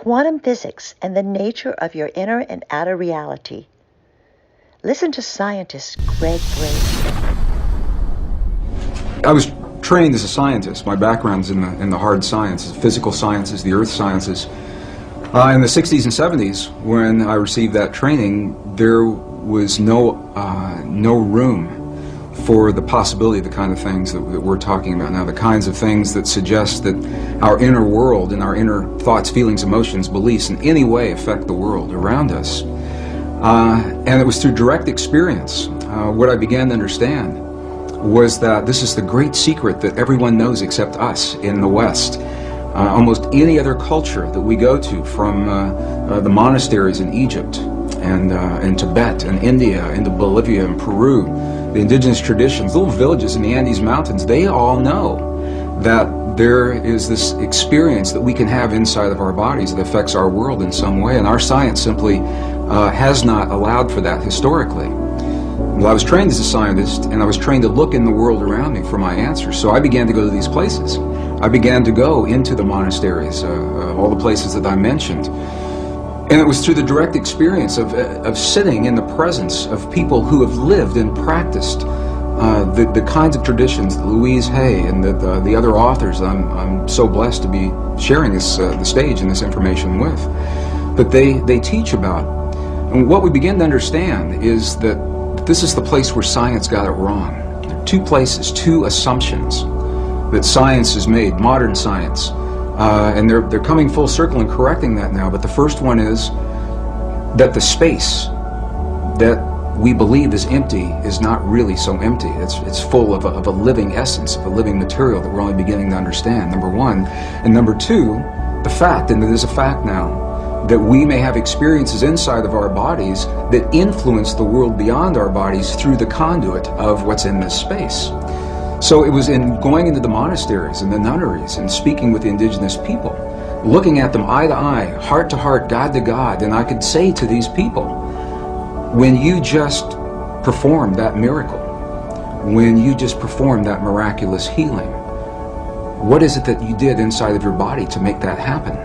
quantum physics and the nature of your inner and outer reality. Listen to scientist Gregg Braden. I was trained as a scientist. My background's in the hard sciences, physical sciences, the earth sciences. In the 60s and 70s, when I received that training, there was no room for the possibility of the kind of things that we're talking about now, the kinds of things that suggest that our inner world and our inner thoughts, feelings, emotions, beliefs in any way affect the world around us. And it was through direct experience. What I began to understand was that this is the great secret that everyone knows except us in the West. Almost any other culture that we go to, from the monasteries in Egypt and Tibet and India into Bolivia and Peru, the indigenous traditions, little villages in the Andes Mountains, they all know that there is this experience that we can have inside of our bodies that affects our world in some way, and our science simply has not allowed for that historically. Well, I was trained as a scientist, and I was trained to look in the world around me for my answers, so I began to go to these places. I began to go into the monasteries, all the places that I mentioned. And it was through the direct experience of sitting in the presence of people who have lived and practiced the kinds of traditions that Louise Hay and the other authors I'm so blessed to be sharing the stage and this information with, that they teach about. And what we begin to understand is that this is the place where science got it wrong. There are two places, two assumptions that science has made, modern science. And they're coming full circle and correcting that now. But the first one is that the space that we believe is empty is not really so empty. It's full of a living essence, of a living material that we're only beginning to understand, number one. And number two, the fact, and it is a fact now, that we may have experiences inside of our bodies that influence the world beyond our bodies through the conduit of what's in this space. So it was in going into the monasteries and the nunneries and speaking with the indigenous people, looking at them eye to eye, heart to heart, God to God, and I could say to these people, when you just performed that miracle, when you just performed that miraculous healing, what is it that you did inside of your body to make that happen?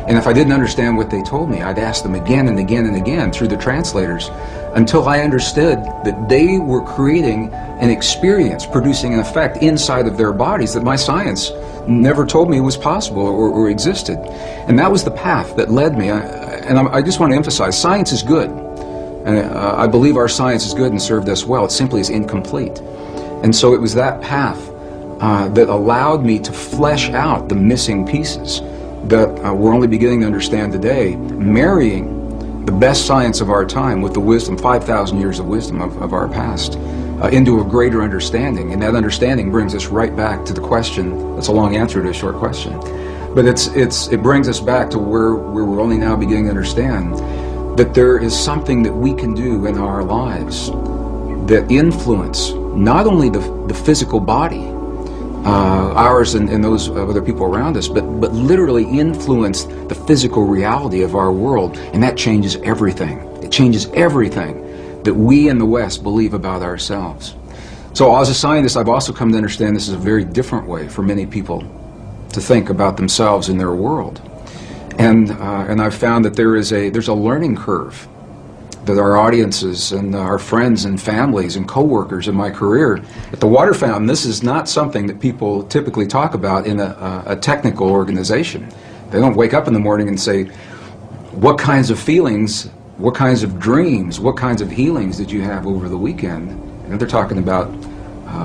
And if I didn't understand what they told me, I'd ask them again and again and again through the translators until I understood that they were creating an experience, producing an effect inside of their bodies that my science never told me was possible or existed. And that was the path that led me. I just want to emphasize, science is good. And I believe our science is good and served us well. It simply is incomplete. And so it was that path that allowed me to flesh out the missing pieces that we're only beginning to understand today, marrying the best science of our time with the wisdom, 5,000 years of wisdom of our past, into a greater understanding. And that understanding brings us right back to the question. That's a long answer to a short question. But it brings us back to where we're only now beginning to understand that there is something that we can do in our lives that influence not only the physical body, ours and those of other people around us, but literally influence the physical reality of our world, and that changes everything. It changes everything that we in the West believe about ourselves. So as a scientist, I've also come to understand this is a very different way for many people to think about themselves and their world. And I've found that there's a learning curve that our audiences and our friends and families and co-workers in my career at the Water Fountain, this is not something that people typically talk about in a technical organization. They don't wake up in the morning and say, what kinds of feelings, what kinds of dreams, what kinds of healings did you have over the weekend? And they're talking about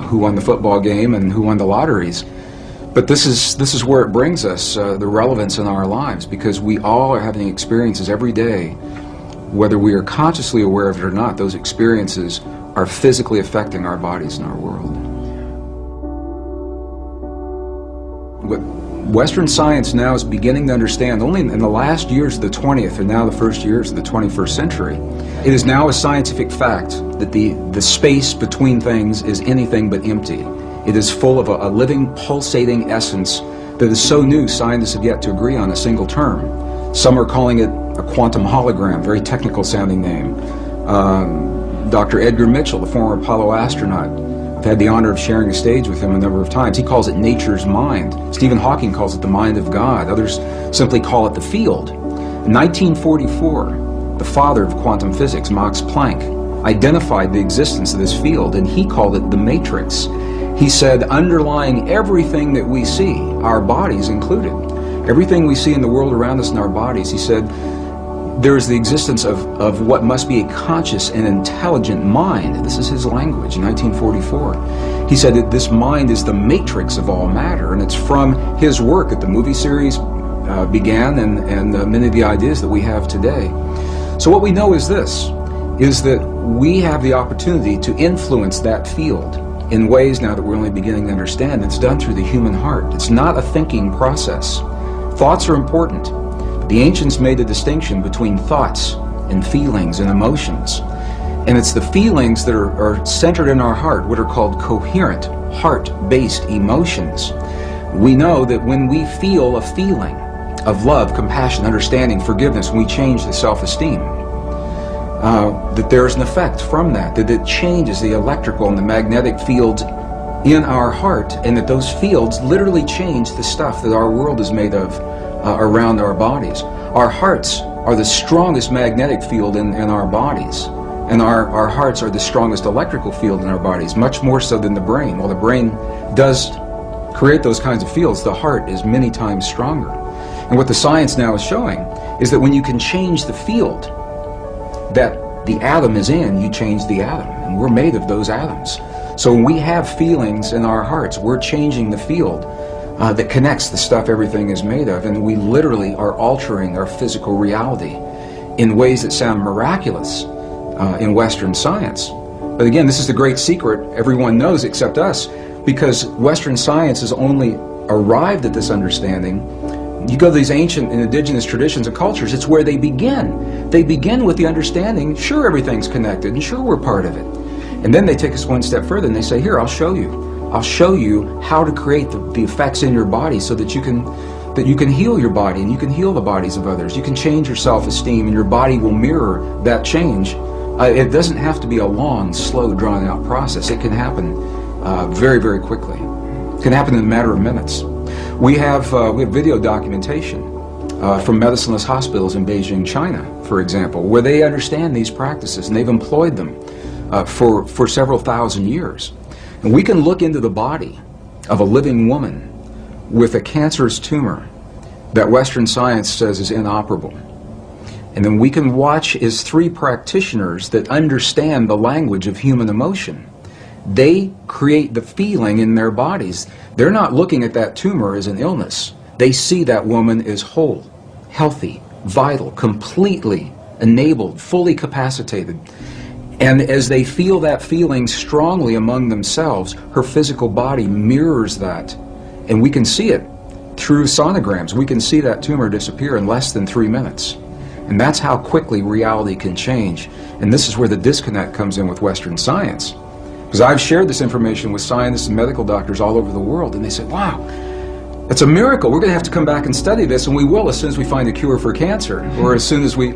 who won the football game and who won the lotteries. But this is where it brings us, the relevance in our lives, because we all are having experiences every day. Whether we are consciously aware of it or not, those experiences are physically affecting our bodies and our world. What Western science now is beginning to understand, only in the last years of the 20th and now the first years of the 21st century, it is now a scientific fact that the space between things is anything but empty. It is full of a living, pulsating essence that is so new, scientists have yet to agree on a single term. Some are calling it a quantum hologram, very technical sounding name. Dr. Edgar Mitchell, the former Apollo astronaut, I've had the honor of sharing a stage with him a number of times. He calls it nature's mind. Stephen Hawking calls it the mind of God. Others simply call it the field. In 1944, the father of quantum physics, Max Planck, identified the existence of this field, and he called it the matrix. He said, underlying everything that we see, our bodies included, everything we see in the world around us in our bodies, he said, there is the existence of what must be a conscious and intelligent mind. This is his language in 1944. He said that this mind is the matrix of all matter, and it's from his work that the movie series began and many of the ideas that we have today. So what we know is this, is that we have the opportunity to influence that field in ways now that we're only beginning to understand. It's done through the human heart. It's not a thinking process. Thoughts are important. The ancients made a distinction between thoughts and feelings and emotions. And it's the feelings that are centered in our heart, what are called coherent, heart-based emotions. We know that when we feel a feeling of love, compassion, understanding, forgiveness, when we change the self-esteem, that there's an effect from that it changes the electrical and the magnetic fields in our heart, and that those fields literally change the stuff that our world is made of around our bodies. Our hearts are the strongest magnetic field in our bodies, and our hearts are the strongest electrical field in our bodies, much more so than the brain. While the brain does create those kinds of fields, the heart is many times stronger. And what the science now is showing is that when you can change the field that the atom is in, you change the atom, and we're made of those atoms. So when we have feelings in our hearts, we're changing the field that connects the stuff everything is made of, and we literally are altering our physical reality in ways that sound miraculous in Western science. But again, this is the great secret everyone knows except us, because Western science has only arrived at this understanding. You go to these ancient and indigenous traditions and cultures, it's where they begin. They begin with the understanding, sure, everything's connected, and sure, we're part of it. And then they take us one step further and they say, here, I'll show you. I'll show you how to create the effects in your body so that you can heal your body and you can heal the bodies of others. You can change your self-esteem and your body will mirror that change. It doesn't have to be a long, slow, drawn-out process. It can happen very, very quickly. It can happen in a matter of minutes. We have video documentation from medicineless hospitals in Beijing, China, for example, where they understand these practices and they've employed them for several thousand years. And we can look into the body of a living woman with a cancerous tumor that Western science says is inoperable. And then we can watch as three practitioners that understand the language of human emotion. They create the feeling in their bodies. They're not looking at that tumor as an illness. They see that woman as whole, healthy, vital, completely enabled, fully capacitated. And as they feel that feeling strongly among themselves, her physical body mirrors that. And we can see it through sonograms. We can see that tumor disappear in less than 3 minutes. And that's how quickly reality can change. And this is where the disconnect comes in with Western science. Because I've shared this information with scientists and medical doctors all over the world, and they say, wow, it's a miracle. We're going to have to come back and study this, and we will as soon as we find a cure for cancer, or as soon as we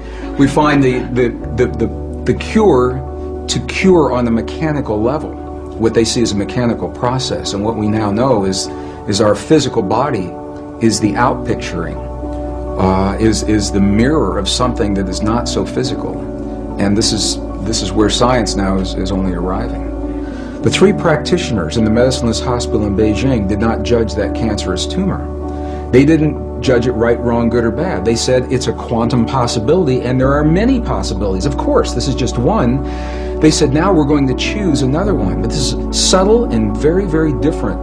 find the cure to cure on a mechanical level, what they see as a mechanical process. And what we now know is our physical body is the outpicturing, is the mirror of something that is not so physical. And this is where science now is only arriving. The three practitioners in the medicineless hospital in Beijing did not judge that cancerous tumor. They didn't judge it right, wrong, good, or bad. They said it's a quantum possibility, and there are many possibilities. Of course, this is just one. They said, now we're going to choose another one. But this is subtle and very, very different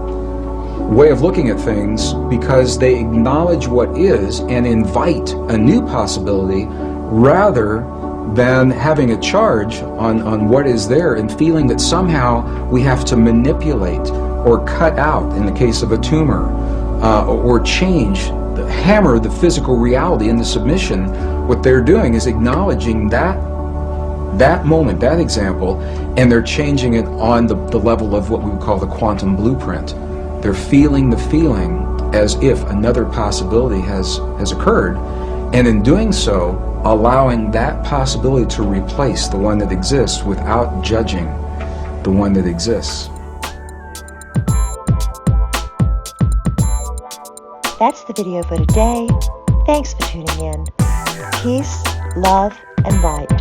way of looking at things, because they acknowledge what is and invite a new possibility rather than having a charge on what is there and feeling that somehow we have to manipulate or cut out, in the case of a tumor, or change, hammer the physical reality into submission. What they're doing is acknowledging that moment, that example, and they're changing it on the level of what we would call the quantum blueprint. They're feeling the feeling as if another possibility has occurred, and in doing so, allowing that possibility to replace the one that exists without judging the one that exists. That's the video for today. Thanks for tuning in. Peace, love, and light.